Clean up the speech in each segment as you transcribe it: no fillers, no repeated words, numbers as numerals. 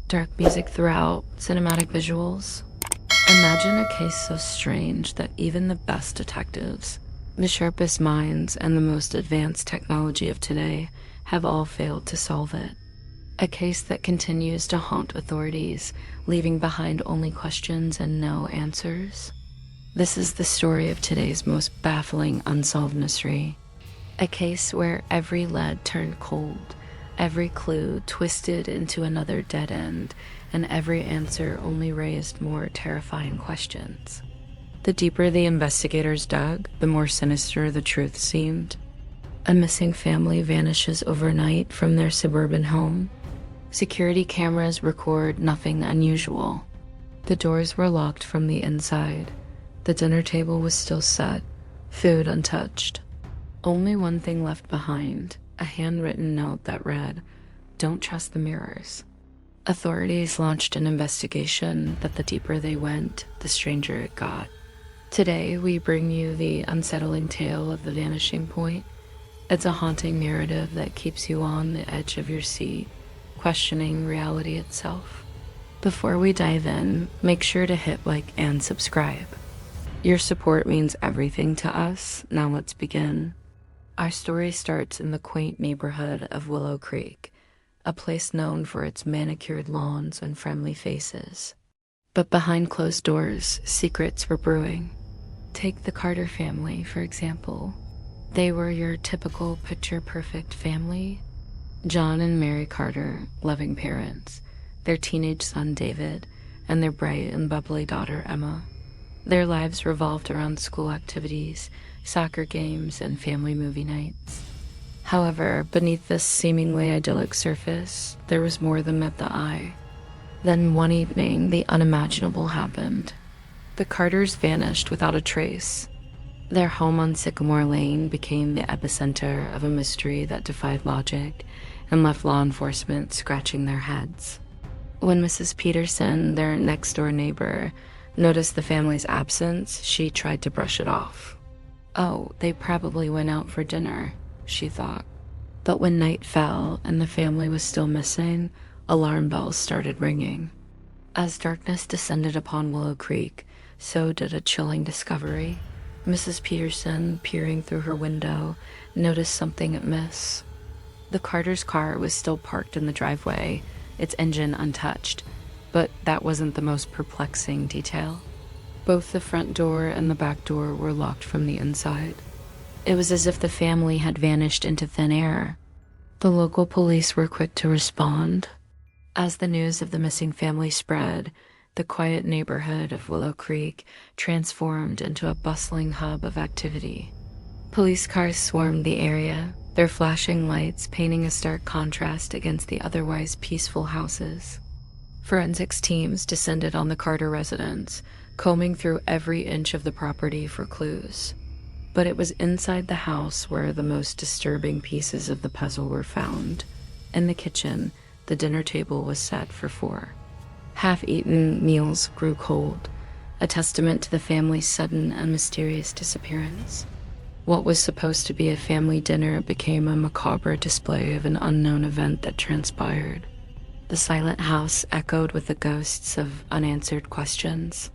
dark music throughout, cinematic visuals. Imagine a case so strange that even the best detectives, the sharpest minds, and the most advanced technology of today have all failed to solve it. A case that continues to haunt authorities, leaving behind only questions and no answers. This is the story of today's most baffling unsolved mystery. A case where every lead turned cold, every clue twisted into another dead end, and every answer only raised more terrifying questions. The deeper the investigators dug, the more sinister the truth seemed. A missing family vanishes overnight from their suburban home. Security cameras record nothing unusual. The doors were locked from the inside. The dinner table was still set, food untouched. Only one thing left behind, a handwritten note that read, "Don't trust the mirrors." Authorities launched an investigation that the deeper they went, the stranger it got. Today, we bring you the unsettling tale of the vanishing point. It's a haunting narrative that keeps you on the edge of your seat, questioning reality itself. Before we dive in, make sure to hit like and subscribe. Your support means everything to us. Now let's begin. Our story starts in the quaint neighborhood of Willow Creek, a place known for its manicured lawns and friendly faces. But behind closed doors, secrets were brewing. Take the Carter family, for example. They were your typical picture-perfect family. John and Mary Carter, loving parents, their teenage son David, and their bright and bubbly daughter Emma. Their lives revolved around school activities, soccer games, and family movie nights. However, beneath this seemingly idyllic surface, there was more than met the eye. Then one evening, the unimaginable happened. The Carters vanished without a trace. Their home on Sycamore Lane became the epicenter of a mystery that defied logic and left law enforcement scratching their heads. When Mrs. Peterson, their next-door neighbor, noticed the family's absence, she tried to brush it off. Oh, they probably went out for dinner, she thought. But when night fell and the family was still missing, alarm bells started ringing. As darkness descended upon Willow Creek, so did a chilling discovery. Mrs. Peterson, peering through her window, noticed something amiss. The Carter's car was still parked in the driveway, its engine untouched, but that wasn't the most perplexing detail. Both the front door and the back door were locked from the inside. It was as if the family had vanished into thin air. The local police were quick to respond. As the news of the missing family spread, the quiet neighborhood of Willow Creek transformed into a bustling hub of activity. Police cars swarmed the area, their flashing lights painting a stark contrast against the otherwise peaceful houses. Forensics teams descended on the Carter residence, combing through every inch of the property for clues. But it was inside the house where the most disturbing pieces of the puzzle were found. In the kitchen, the dinner table was set for 4. Half-eaten meals grew cold, a testament to the family's sudden and mysterious disappearance. What was supposed to be a family dinner became a macabre display of an unknown event that transpired. The silent house echoed with the ghosts of unanswered questions.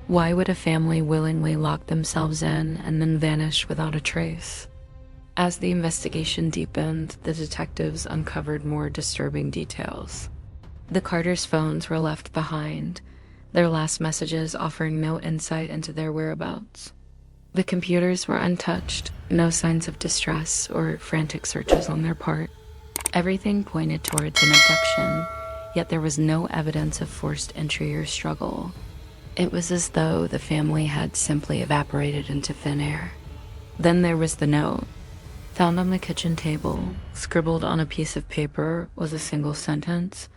Why would a family willingly lock themselves in and then vanish without a trace? As the investigation deepened, the detectives uncovered more disturbing details. The Carters' phones were left behind, their last messages offering no insight into their whereabouts. The computers were untouched, no signs of distress or frantic searches on their part. Everything pointed towards an abduction, yet there was no evidence of forced entry or struggle. It was as though the family had simply evaporated into thin air. Then there was the note. Found on the kitchen table, scribbled on a piece of paper, was a single sentence: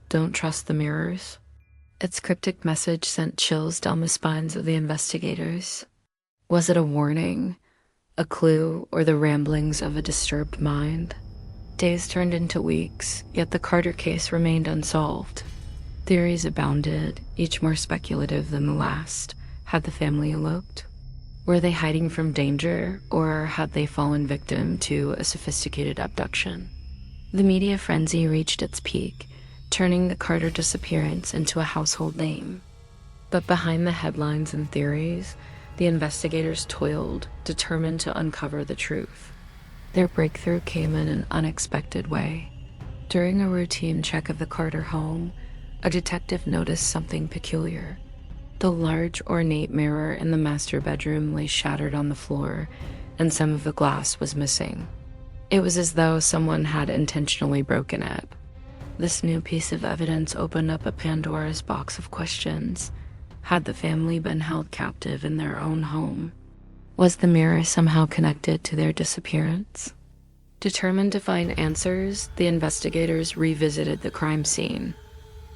"Don't trust the mirrors." Its cryptic message sent chills down the spines of the investigators. Was it a warning, a clue, or the ramblings of a disturbed mind? Days turned into weeks, yet the Carter case remained unsolved. Theories abounded, each more speculative than the last. Had the family eloped? Were they hiding from danger, or had they fallen victim to a sophisticated abduction? The media frenzy reached its peak. turning the Carter disappearance into a household name. But behind the headlines and theories, the investigators toiled, determined to uncover the truth. Their breakthrough came in an unexpected way. During a routine check of the Carter home, a detective noticed something peculiar. The large, ornate mirror in the master bedroom lay shattered on the floor, and some of the glass was missing. It was as though someone had intentionally broken it. This new piece of evidence opened up a Pandora's box of questions. Had the family been held captive in their own home? Was the mirror somehow connected to their disappearance? Determined to find answers, the investigators revisited the crime scene.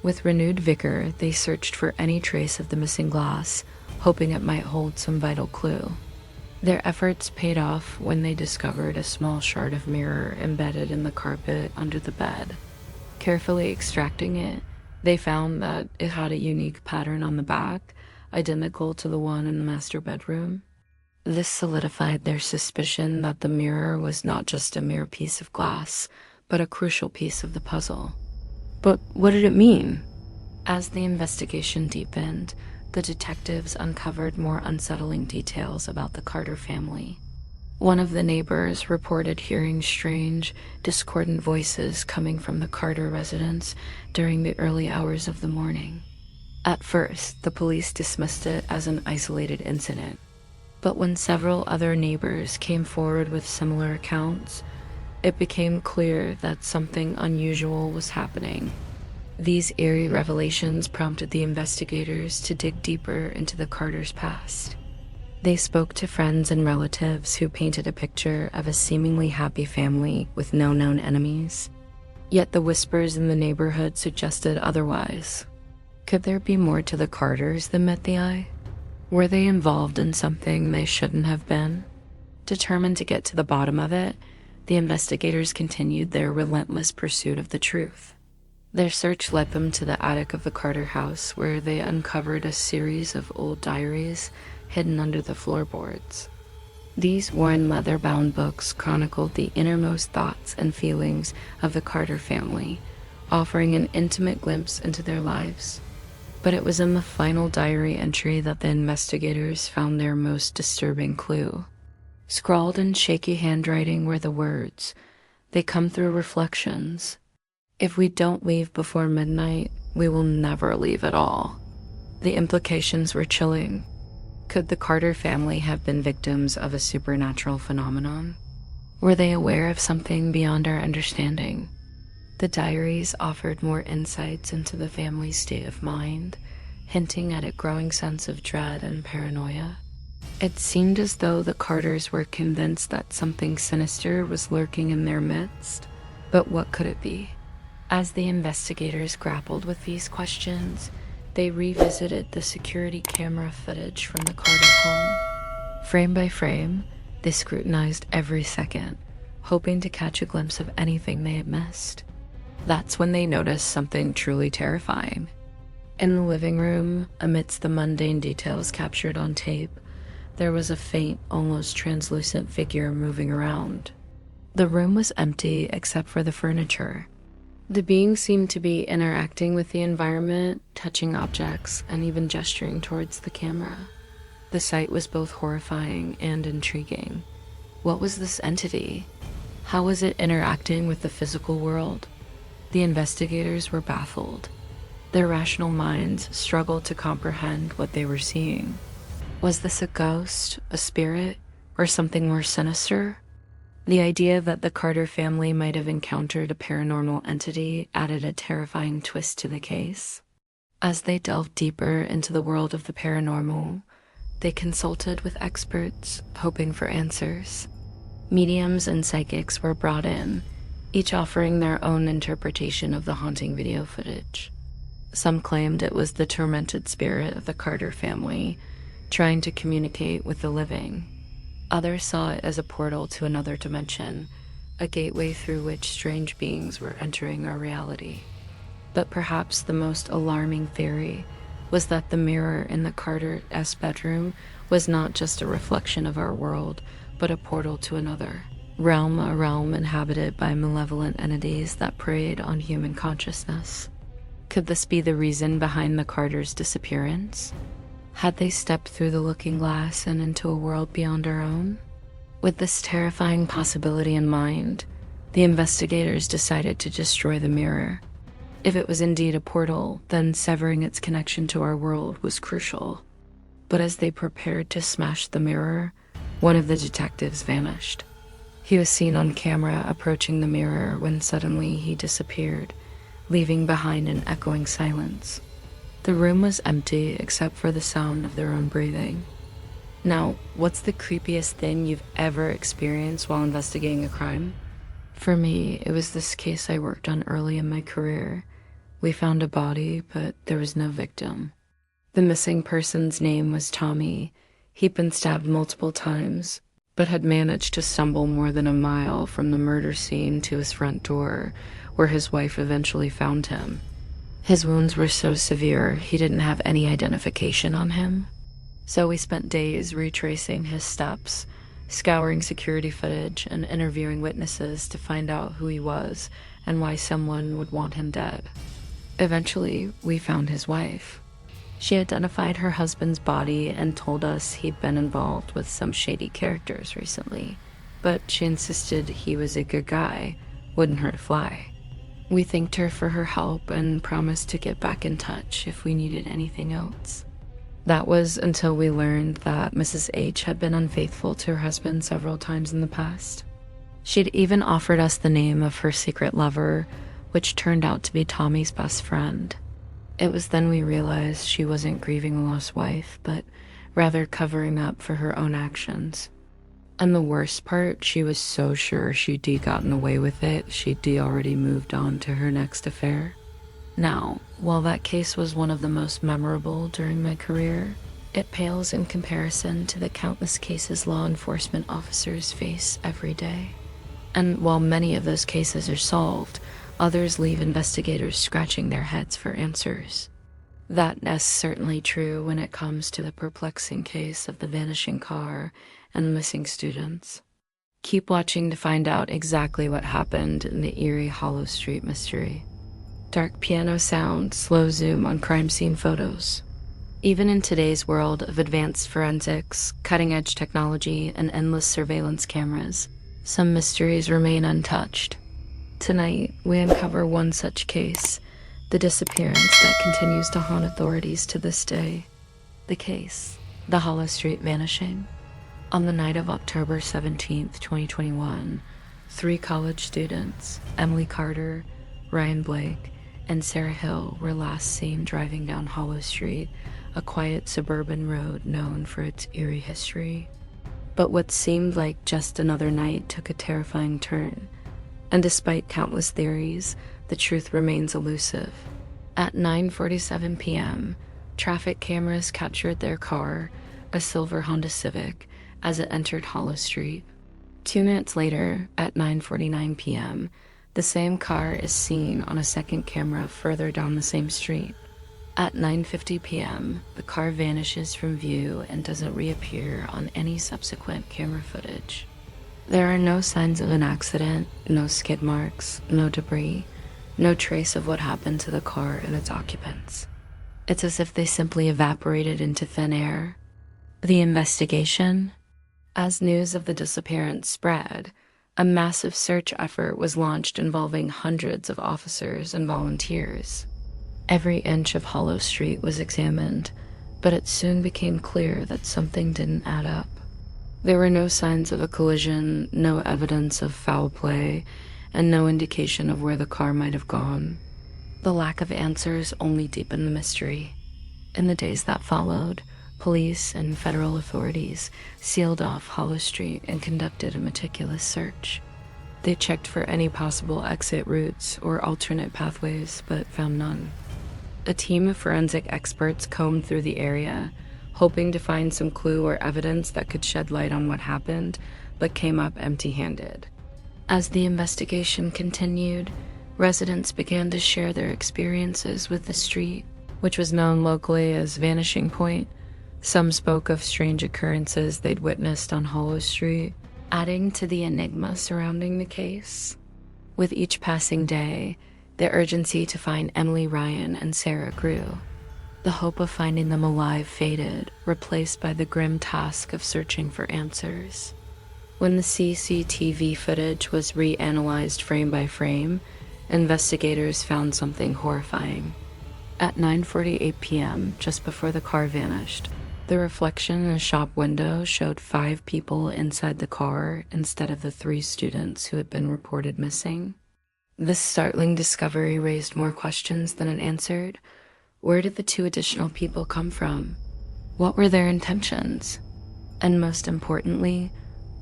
With renewed vigor, they searched for any trace of the missing glass, hoping it might hold some vital clue. Their efforts paid off when they discovered a small shard of mirror embedded in the carpet under the bed. Carefully extracting it, they found that it had a unique pattern on the back, identical to the one in the master bedroom. This solidified their suspicion that the mirror was not just a mere piece of glass, but a crucial piece of the puzzle. But what did it mean? As the investigation deepened, the detectives uncovered more unsettling details about the Carter family. One of the neighbors reported hearing strange, discordant voices coming from the Carter residence during the early hours of the morning. At first, the police dismissed it as an isolated incident. But when several other neighbors came forward with similar accounts, it became clear that something unusual was happening. These eerie revelations prompted the investigators to dig deeper into the Carters' past. They spoke to friends and relatives who painted a picture of a seemingly happy family with no known enemies. Yet the whispers in the neighborhood suggested otherwise. Could there be more to the Carters than met the eye? Were they involved in something they shouldn't have been? Determined to get to the bottom of it, the investigators continued their relentless pursuit of the truth. Their search led them to the attic of the Carter house, where they uncovered a series of old diaries hidden under the floorboards. These worn leather-bound books chronicled the innermost thoughts and feelings of the Carter family, offering an intimate glimpse into their lives. But it was in the final diary entry that the investigators found their most disturbing clue. Scrawled in shaky handwriting were the words, "They come through reflections. If we don't leave before midnight, we will never leave at all." The implications were chilling. Could the Carter family have been victims of a supernatural phenomenon? Were they aware of something beyond our understanding? The diaries offered more insights into the family's state of mind, hinting at a growing sense of dread and paranoia. It seemed as though the Carters were convinced that something sinister was lurking in their midst. But what could it be? As the investigators grappled with these questions, they revisited the security camera footage from the Carter home. Frame by frame, they scrutinized every second, hoping to catch a glimpse of anything they had missed. That's when they noticed something truly terrifying. In the living room, amidst the mundane details captured on tape, there was a faint, almost translucent figure moving around. The room was empty except for the furniture. The being seemed to be interacting with the environment, touching objects, and even gesturing towards the camera. The sight was both horrifying and intriguing. What was this entity? How was it interacting with the physical world? The investigators were baffled. Their rational minds struggled to comprehend what they were seeing. Was this a ghost, a spirit, or something more sinister? The idea that the Carter family might have encountered a paranormal entity added a terrifying twist to the case. As they delved deeper into the world of the paranormal, they consulted with experts, hoping for answers. Mediums and psychics were brought in, each offering their own interpretation of the haunting video footage. Some claimed it was the tormented spirit of the Carter family, trying to communicate with the living. Others saw it as a portal to another dimension, a gateway through which strange beings were entering our reality. But perhaps the most alarming theory was that the mirror in the Carter's bedroom was not just a reflection of our world, but a portal to another. A realm inhabited by malevolent entities that preyed on human consciousness. Could this be the reason behind the Carters' disappearance? Had they stepped through the looking glass and into a world beyond our own? With this terrifying possibility in mind, the investigators decided to destroy the mirror. If it was indeed a portal, then severing its connection to our world was crucial. But as they prepared to smash the mirror, one of the detectives vanished. He was seen on camera approaching the mirror when suddenly he disappeared, leaving behind an echoing silence. The room was empty except for the sound of their own breathing. Now, what's the creepiest thing you've ever experienced while investigating a crime? For me, it was this case I worked on early in my career. We found a body, but there was no victim. The missing person's name was Tommy. He'd been stabbed multiple times, but had managed to stumble more than a mile from the murder scene to his front door, where his wife eventually found him. His wounds were so severe, he didn't have any identification on him. So we spent days retracing his steps, scouring security footage and interviewing witnesses to find out who he was and why someone would want him dead. Eventually, we found his wife. She identified her husband's body and told us he'd been involved with some shady characters recently, but she insisted he was a good guy, wouldn't hurt a fly. We thanked her for her help and promised to get back in touch if we needed anything else. That was until we learned that Mrs. H had been unfaithful to her husband several times in the past. She'd even offered us the name of her secret lover, which turned out to be Tommy's best friend. It was then we realized she wasn't grieving a lost wife, but rather covering up for her own actions. And the worst part, she was so sure she'd gotten away with it, she'd already moved on to her next affair. Now, while that case was one of the most memorable during my career, it pales in comparison to the countless cases law enforcement officers face every day. And while many of those cases are solved, others leave investigators scratching their heads for answers. That is certainly true when it comes to the perplexing case of the vanishing car and the missing students. Keep watching to find out exactly what happened in the eerie Hollow Street mystery. Dark piano sound, slow zoom on crime scene photos. Even in today's world of advanced forensics, cutting-edge technology, and endless surveillance cameras, some mysteries remain untouched. Tonight, we uncover one such case, the disappearance that continues to haunt authorities to this day. The case, the Hollow Street vanishing. On the night of October 17th, 2021, 3 college students, Emily Carter, Ryan Blake, and Sarah Hill, were last seen driving down Hollow Street, a quiet suburban road known for its eerie history. But what seemed like just another night took a terrifying turn, and despite countless theories, the truth remains elusive. At 9:47 p.m., traffic cameras captured their car, a silver Honda Civic, as it entered Hollow Street. 2 minutes later, at 9:49 p.m., the same car is seen on a second camera further down the same street. At 9:50 p.m., the car vanishes from view and doesn't reappear on any subsequent camera footage. There are no signs of an accident, no skid marks, no debris, no trace of what happened to the car and its occupants. It's as if they simply evaporated into thin air. The investigation? As news of the disappearance spread, a massive search effort was launched involving hundreds of officers and volunteers. Every inch of Hollow Street was examined, but it soon became clear that something didn't add up. There were no signs of a collision, no evidence of foul play, and no indication of where the car might have gone. The lack of answers only deepened the mystery. In the days that followed, police and federal authorities sealed off Hollow Street and conducted a meticulous search. They checked for any possible exit routes or alternate pathways, but found none. A team of forensic experts combed through the area, hoping to find some clue or evidence that could shed light on what happened, but came up empty-handed. As the investigation continued, residents began to share their experiences with the street, which was known locally as Vanishing Point. Some spoke of strange occurrences they'd witnessed on Hollow Street, adding to the enigma surrounding the case. With each passing day, The urgency to find Emily Ryan and Sarah grew. The hope of finding them alive faded, replaced by the grim task of searching for answers. When the CCTV footage was reanalyzed frame by frame, investigators found something horrifying. At 9:48 p.m., just before the car vanished, the reflection in a shop window showed 5 people inside the car instead of the 3 students who had been reported missing. This startling discovery raised more questions than it answered. Where did the 2 additional people come from? What were their intentions? And most importantly,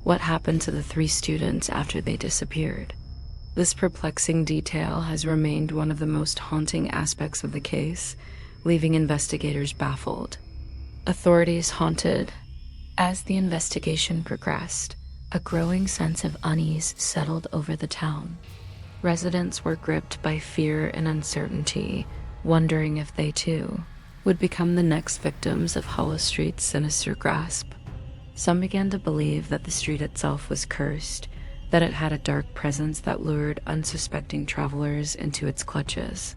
what happened to the 3 students after they disappeared? This perplexing detail has remained one of the most haunting aspects of the case, leaving investigators baffled. Authorities haunted. As the investigation progressed, a growing sense of unease settled over the town. Residents were gripped by fear and uncertainty, wondering if they too would become the next victims of Hollow Street's sinister grasp. Some began to believe that the street itself was cursed, that it had a dark presence that lured unsuspecting travelers into its clutches.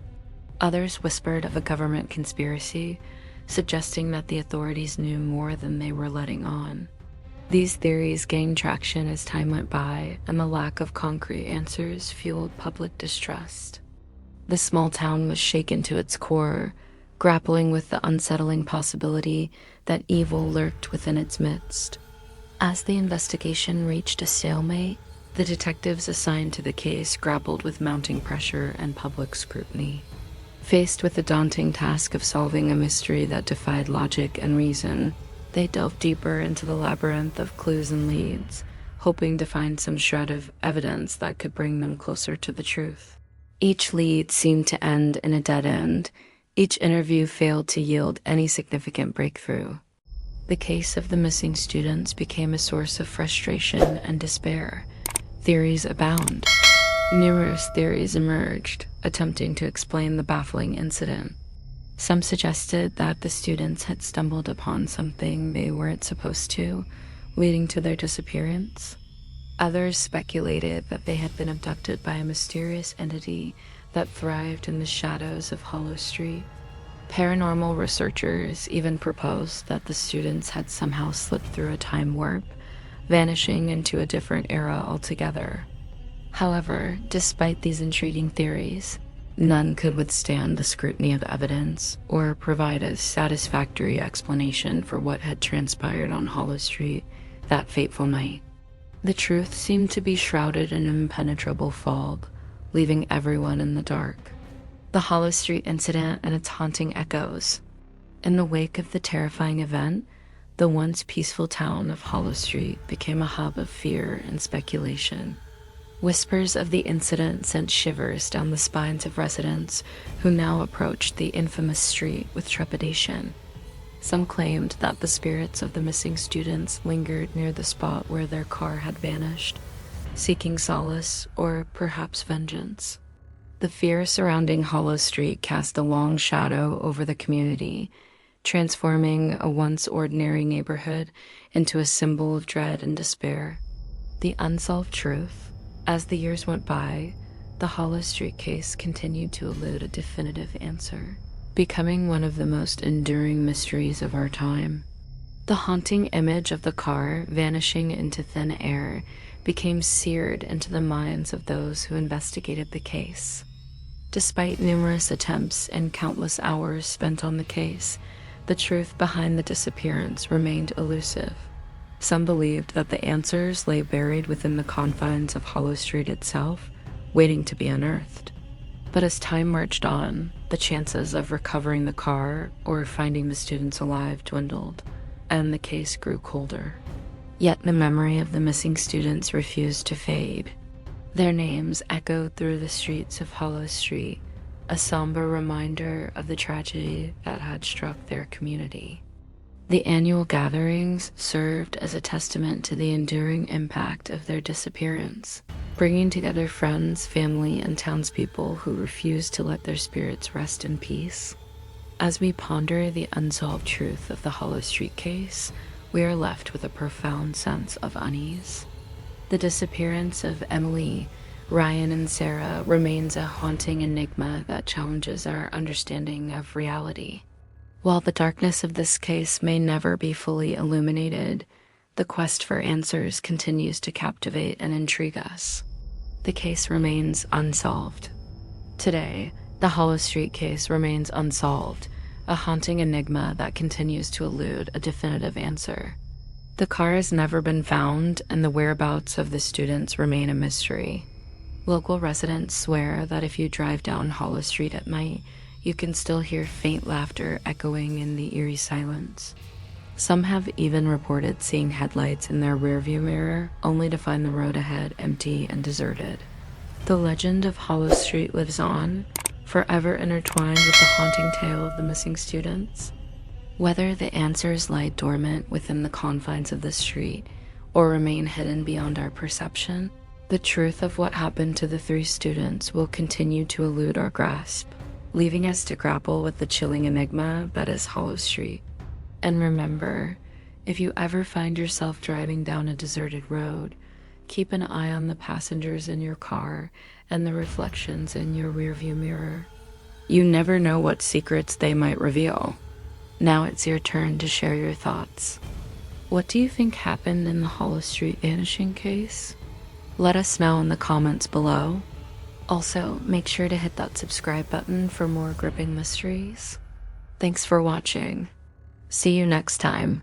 Others whispered of a government conspiracy, suggesting that the authorities knew more than they were letting on. These theories gained traction as time went by, and the lack of concrete answers fueled public distrust. The small town was shaken to its core, grappling with the unsettling possibility that evil lurked within its midst. As the investigation reached a stalemate, the detectives assigned to the case grappled with mounting pressure and public scrutiny. Faced with the daunting task of solving a mystery that defied logic and reason, they delved deeper into the labyrinth of clues and leads, hoping to find some shred of evidence that could bring them closer to the truth. Each lead seemed to end in a dead end. Each interview failed to yield any significant breakthrough. The case of the missing students became a source of frustration and despair. Theories abound. Numerous theories emerged, attempting to explain the baffling incident. Some suggested that the students had stumbled upon something they weren't supposed to, leading to their disappearance. Others speculated that they had been abducted by a mysterious entity that thrived in the shadows of Hollow Street. Paranormal researchers even proposed that the students had somehow slipped through a time warp, vanishing into a different era altogether. However, despite these intriguing theories, none could withstand the scrutiny of evidence or provide a satisfactory explanation for what had transpired on Hollow Street that fateful night. The truth seemed to be shrouded in impenetrable fog, leaving everyone in the dark. The Hollow Street incident and its haunting echoes. In the wake of the terrifying event, the once peaceful town of Hollow Street became a hub of fear and speculation. Whispers of the incident sent shivers down the spines of residents who now approached the infamous street with trepidation. Some claimed that the spirits of the missing students lingered near the spot where their car had vanished, seeking solace or perhaps vengeance. The fear surrounding Hollow Street cast a long shadow over the community, transforming a once ordinary neighborhood into a symbol of dread and despair. The unsolved truth. As the years went by, the Hollow Street case continued to elude a definitive answer, becoming one of the most enduring mysteries of our time. The haunting image of the car vanishing into thin air became seared into the minds of those who investigated the case. Despite numerous attempts and countless hours spent on the case, the truth behind the disappearance remained elusive. Some believed that the answers lay buried within the confines of Hollow Street itself, waiting to be unearthed. But as time marched on, the chances of recovering the car or finding the students alive dwindled, and the case grew colder. Yet the memory of the missing students refused to fade. Their names echoed through the streets of Hollow Street, a somber reminder of the tragedy that had struck their community. The annual gatherings served as a testament to the enduring impact of their disappearance, bringing together friends, family, and townspeople who refused to let their spirits rest in peace. As we ponder the unsolved truth of the Hollow Street case, we are left with a profound sense of unease. The disappearance of Emily Ryan and Sarah remains a haunting enigma that challenges our understanding of reality. While the darkness of this case may never be fully illuminated, the quest for answers continues to captivate and intrigue us. The case remains unsolved. Today, the Hollow Street case remains unsolved, a haunting enigma that continues to elude a definitive answer. The car has never been found, and the whereabouts of the students remain a mystery. Local residents swear that if you drive down Hollow Street at night, you can still hear faint laughter echoing in the eerie silence. Some have even reported seeing headlights in their rearview mirror, only to find the road ahead empty and deserted. The legend of Hollow Street lives on, forever intertwined with the haunting tale of the missing students. Whether the answers lie dormant within the confines of the street or remain hidden beyond our perception, the truth of what happened to the three students will continue to elude our grasp, leaving us to grapple with the chilling enigma that is Hollow Street. And remember, if you ever find yourself driving down a deserted road, keep an eye on the passengers in your car and the reflections in your rearview mirror. You never know what secrets they might reveal. Now it's your turn to share your thoughts. What do you think happened in the Hollow Street vanishing case? Let us know in the comments below. Also, make sure to hit that subscribe button for more gripping mysteries. Thanks for watching. See you next time.